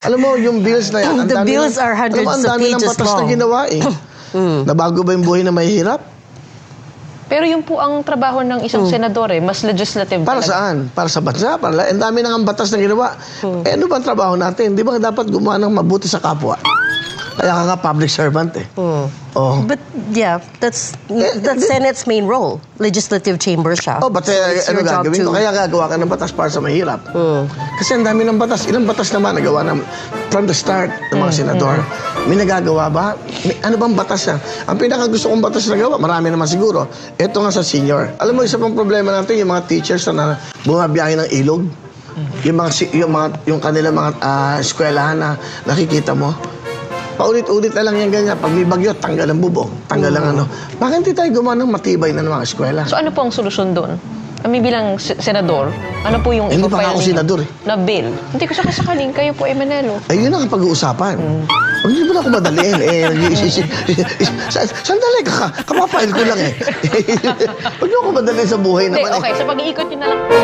Alam mo, yung bills na yan, The bills are hundreds ang of dami ng pages batas na long. ginawa eh. Nabago ba yung buhay na mahihirap? Pero yun po ang trabaho ng isang senador eh, mas legislative Para talaga. saan? Para sa bansa? Ang dami ng batas na ginawa. Eh, ano ba ang trabaho natin? Di ba dapat gumawa ng mabuti sa kapwa? Kaya ka nga public servant eh. Oh. But yeah, that's Senate's main role. Legislative chamber siya. Oh, but So it's ano your job gagawin ko? to- Kaya gagawa ka ng batas para sa mahirap. Kasi ang dami ng batas. Ilang batas naman nagawa ng from the start ng mga senador. May nagagawa ba? Ano bang batas yan? Ang pinakagusto kong batas na gawa, marami naman siguro. Ito nga sa senior. Alam mo, isa pang problema natin, yung mga teachers na bumabiyahe ng ilog. Yung kanilang mga eskwelahan na nakikita mo. Paulit-ulit na lang yan ganyan. Pag may bagyo, tanggal ang bubong, tanggal ang ano. Bakit hindi tayo gumawa ng matibay na mga eskwela? So ano po ang solusyon doon? Kami bilang senador, ano po yung Hindi pa nga ipapile ako ninyo senador eh. na bill? Hindi ko sakaling kayo po ay Manalo. Ayun ang pag-uusapan. Huwag niyo ba ako madaliin? Sandali, kapapile ko lang eh. Huwag niyo ako madaliin sa buhay Hindi, naman eh. okay. So pag-iikot nyo na lang po.